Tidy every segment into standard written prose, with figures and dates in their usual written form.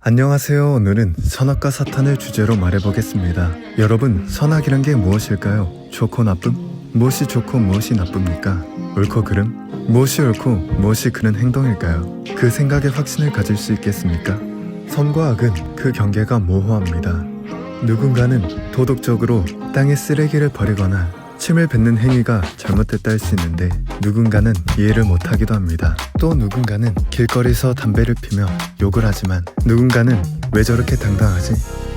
안녕하세요. 오늘은 선악과 사탄을 주제로 말해보겠습니다. 여러분, 선악이란 게 무엇일까요? 좋고 나쁨? 무엇이 좋고 무엇이 나쁩니까? 옳고 그름? 무엇이 옳고 무엇이 그른 행동일까요? 그 생각에 확신을 가질 수 있겠습니까? 선과 악은 그 경계가 모호합니다. 누군가는 도덕적으로 땅에 쓰레기를 버리거나 침을 뱉는 행위가 잘못됐다 할 수 있는데 누군가는 이해를 못하기도 합니다. 또 누군가는 길거리에서 담배를 피며 욕을 하지만 누군가는 왜 저렇게 당당하지?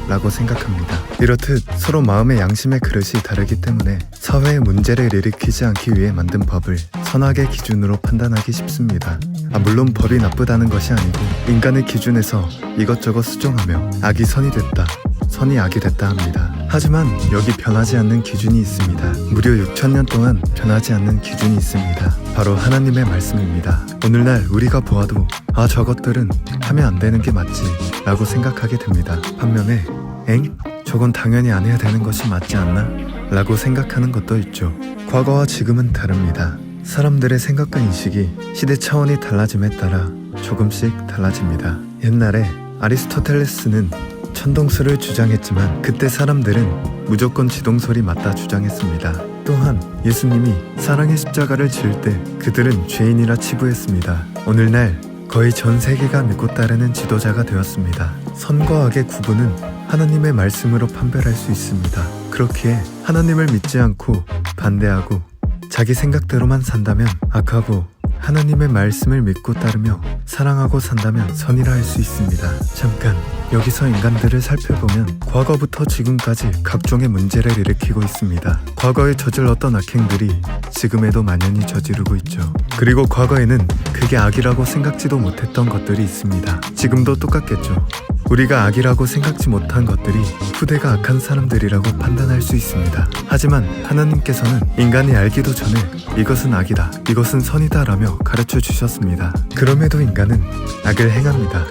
라고 생각합니다. 이렇듯 서로 마음의 양심의 그릇이 다르기 때문에 사회에 문제를 일으키지 않기 위해 만든 법을 선악의 기준으로 판단하기 쉽습니다. 물론 법이 나쁘다는 것이 아니고 인간의 기준에서 이것저것 수정하며 악이 선이 됐다, 선이 악이 됐다 합니다. 하지만 여기 변하지 않는 기준이 있습니다. 무려 6,000년 동안 변하지 않는 기준이 있습니다. 바로 하나님의 말씀입니다. 오늘날 우리가 보아도 저것들은 하면 안 되는 게 맞지 라고 생각하게 됩니다. 반면에 저건 당연히 안 해야 되는 것이 맞지 않나? 라고 생각하는 것도 있죠. 과거와 지금은 다릅니다. 사람들의 생각과 인식이 시대 차원이 달라짐에 따라 조금씩 달라집니다. 옛날에 아리스토텔레스는 천동설을 주장했지만 그때 사람들은 무조건 지동설이 맞다 주장했습니다. 또한 예수님이 사랑의 십자가를 지을 때 그들은 죄인이라 치부했습니다. 오늘날 거의 전 세계가 믿고 따르는 지도자가 되었습니다. 선과 악의 구분은 하나님의 말씀으로 판별할 수 있습니다. 그렇기에 하나님을 믿지 않고 반대하고 자기 생각대로만 산다면 악하고 하나님의 말씀을 믿고 따르며 사랑하고 산다면 선이라 할 수 있습니다. 잠깐 여기서 인간들을 살펴보면 과거부터 지금까지 각종의 문제를 일으키고 있습니다. 과거에 저질렀던 악행들이 지금에도 만연히 저지르고 있죠. 그리고 과거에는 그게 악이라고 생각지도 못했던 것들이 있습니다. 지금도 똑같겠죠. 우리가 악이라고 생각지 못한 것들이 후대가 악한 사람들이라고 판단할 수 있습니다. 하지만 하나님께서는 인간이 알기도 전에 이것은 악이다, 이것은 선이다 라며 가르쳐 주셨습니다. 그럼에도 인간은 악을 행합니다.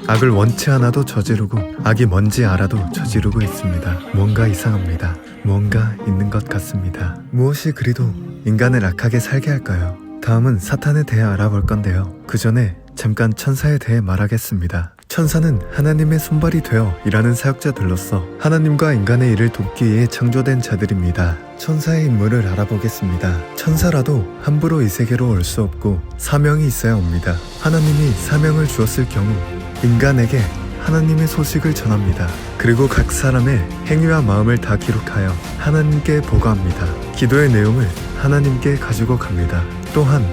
악을 원치 않아도 저지르고 악이 뭔지 알아도 저지르고 있습니다. 뭔가 이상합니다. 뭔가 있는 것 같습니다. 무엇이 그리도 인간을 악하게 살게 할까요? 다음은 사탄에 대해 알아볼 건데요. 그 전에 잠깐 천사에 대해 말하겠습니다. 천사는 하나님의 손발이 되어 일하는 사역자들로서 하나님과 인간의 일을 돕기 위해 창조된 자들입니다. 천사의 임무를 알아보겠습니다. 천사라도 함부로 이 세계로 올 수 없고 사명이 있어야 옵니다. 하나님이 사명을 주었을 경우 인간에게 하나님의 소식을 전합니다. 그리고 각 사람의 행위와 마음을 다 기록하여 하나님께 보고합니다. 기도의 내용을 하나님께 가지고 갑니다. 또한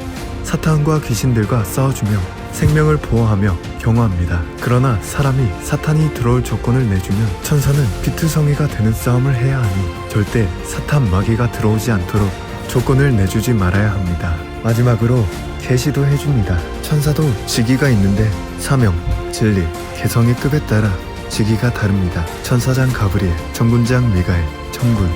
사탄과 귀신들과 싸워주며 생명을 보호하며 경호합니다. 그러나 사람이 사탄이 들어올 조건을 내주면 천사는 피투성이가 되는 싸움을 해야 하니 절대 사탄 마귀가 들어오지 않도록 조건을 내주지 말아야 합니다. 마지막으로 계시도 해줍니다. 천사도 직위가 있는데 사명, 진리, 개성의 급에 따라 직위가 다릅니다. 천사장 가브리엘, 정군장 미가엘,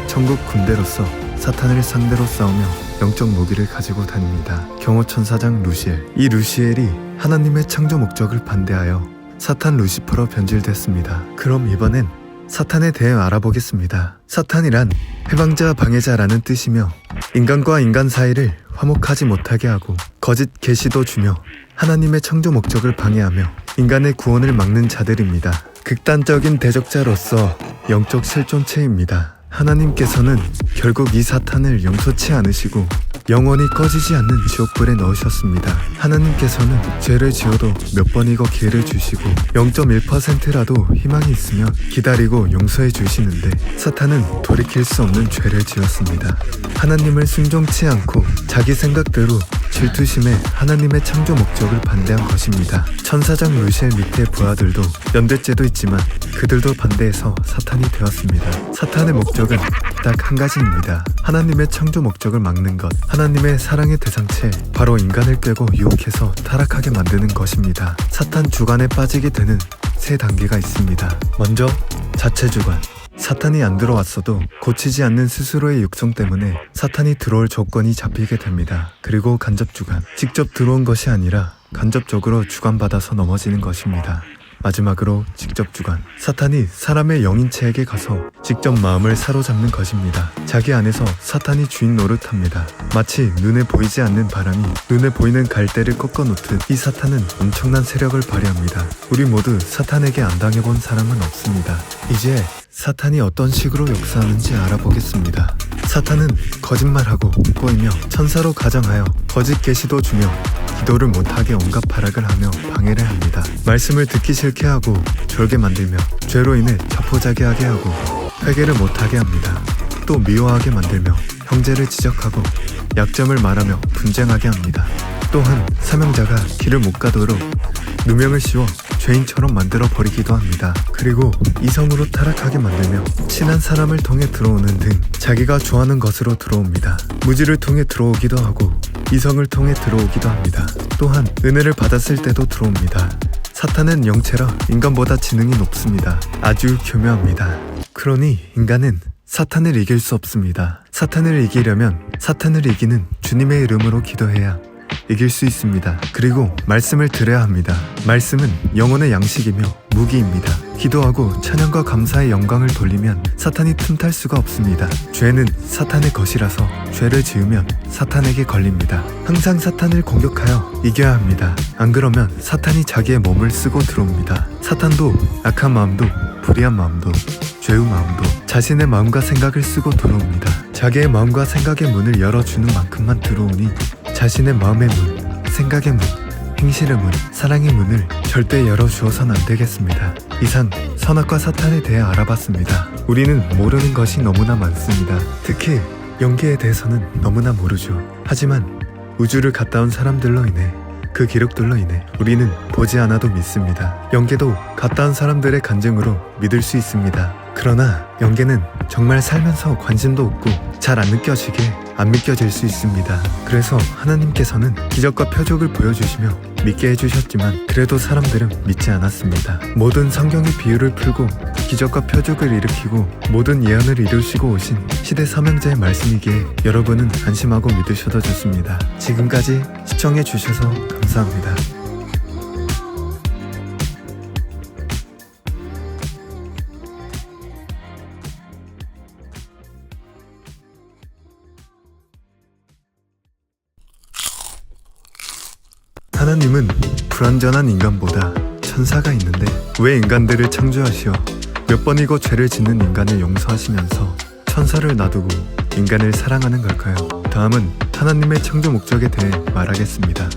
천국 군대로서 사탄을 상대로 싸우며 영적 무기를 가지고 다닙니다. 경호천사장 루시엘, 이 루시엘이 하나님의 창조 목적을 반대하여 사탄 루시퍼로 변질됐습니다. 그럼 이번엔 사탄에 대해 알아보겠습니다. 사탄이란 해방자 방해자라는 뜻이며 인간과 인간 사이를 화목하지 못하게 하고 거짓 계시도 주며 하나님의 창조 목적을 방해하며 인간의 구원을 막는 자들입니다. 극단적인 대적자로서 영적 실존체입니다. 하나님께서는 결국 이 사탄을 용서치 않으시고 영원히 꺼지지 않는 지옥불에 넣으셨습니다. 하나님께서는 죄를 지어도 몇 번이고 기회를 주시고 0.1%라도 희망이 있으면 기다리고 용서해 주시는데 사탄은 돌이킬 수 없는 죄를 지었습니다. 하나님을 순종치 않고 자기 생각대로 질투심에 하나님의 창조 목적을 반대한 것입니다. 천사장 루시엘 밑에 부하들도 연대죄도 있지만 그들도 반대해서 사탄이 되었습니다. 사탄의 목적은 딱 한 가지입니다. 하나님의 창조 목적을 막는 것, 하나님의 사랑의 대상체 바로 인간을 꿰고 유혹해서 타락하게 만드는 것입니다. 사탄 주관에 빠지게 되는 세 단계가 있습니다. 먼저 자체 주관. 사탄이 안 들어왔어도 고치지 않는 스스로의 육성 때문에 사탄이 들어올 조건이 잡히게 됩니다. 그리고 간접 주관. 직접 들어온 것이 아니라 간접적으로 주관받아서 넘어지는 것입니다. 마지막으로 직접 주관. 사탄이 사람의 영인체에게 가서 직접 마음을 사로잡는 것입니다. 자기 안에서 사탄이 주인 노릇합니다. 마치 눈에 보이지 않는 바람이 눈에 보이는 갈대를 꺾어놓듯 이 사탄은 엄청난 세력을 발휘합니다. 우리 모두 사탄에게 안 당해본 사람은 없습니다. 이제 사탄이 어떤 식으로 역사하는지 알아보겠습니다. 사탄은 거짓말하고 꼬이며 천사로 가장하여 거짓 계시도 주며 기도를 못하게 온갖 발악을 하며 방해를 합니다. 말씀을 듣기 싫게 하고 졸게 만들며 죄로 인해 자포자기하게 하고 회개를 못하게 합니다. 또 미워하게 만들며 형제를 지적하고 약점을 말하며 분쟁하게 합니다. 또한 사명자가 길을 못 가도록 누명을 씌워 죄인처럼 만들어 버리기도 합니다. 그리고 이성으로 타락하게 만들며 친한 사람을 통해 들어오는 등 자기가 좋아하는 것으로 들어옵니다. 무지를 통해 들어오기도 하고 이성을 통해 들어오기도 합니다. 또한 은혜를 받았을 때도 들어옵니다. 사탄은 영체라 인간보다 지능이 높습니다. 아주 교묘합니다. 그러니 인간은 사탄을 이길 수 없습니다. 사탄을 이기려면 사탄을 이기는 주님의 이름으로 기도해야 이길 수 있습니다. 그리고 말씀을 들어야 합니다. 말씀은 영혼의 양식이며 무기입니다. 기도하고 찬양과 감사의 영광을 돌리면 사탄이 틈탈 수가 없습니다. 죄는 사탄의 것이라서 죄를 지으면 사탄에게 걸립니다. 항상 사탄을 공격하여 이겨야 합니다. 안 그러면 사탄이 자기의 몸을 쓰고 들어옵니다. 사탄도 악한 마음도 불의한 마음도 죄의 마음도 자신의 마음과 생각을 쓰고 들어옵니다. 자기의 마음과 생각의 문을 열어주는 만큼만 들어오니 자신의 마음의 문, 생각의 문, 행실의 문, 사랑의 문을 절대 열어주어선 안 되겠습니다. 이상 선악과 사탄에 대해 알아봤습니다. 우리는 모르는 것이 너무나 많습니다. 특히 연기에 대해서는 너무나 모르죠. 하지만 우주를 갔다 온 사람들로 인해 그 기록들로 인해 우리는 보지 않아도 믿습니다. 영계도 갔다 온 사람들의 간증으로 믿을 수 있습니다. 그러나 영계는 정말 살면서 관심도 없고 잘 안 느껴지게 안 믿겨질 수 있습니다. 그래서 하나님께서는 기적과 표적을 보여주시며 믿게 해주셨지만 그래도 사람들은 믿지 않았습니다. 모든 성경의 비유를 풀고 기적과 표적을 일으키고 모든 예언을 이루시고 오신 시대 사명자의 말씀이기에 여러분은 안심하고 믿으셔도 좋습니다. 지금까지 시청해주셔서 감사합니다. 하나님은 불완전한 인간보다 천사가 있는데 왜 인간들을 창조하시어 몇 번이고 죄를 짓는 인간을 용서하시면서 천사를 놔두고 인간을 사랑하는 걸까요? 다음은 하나님의 창조 목적에 대해 말하겠습니다.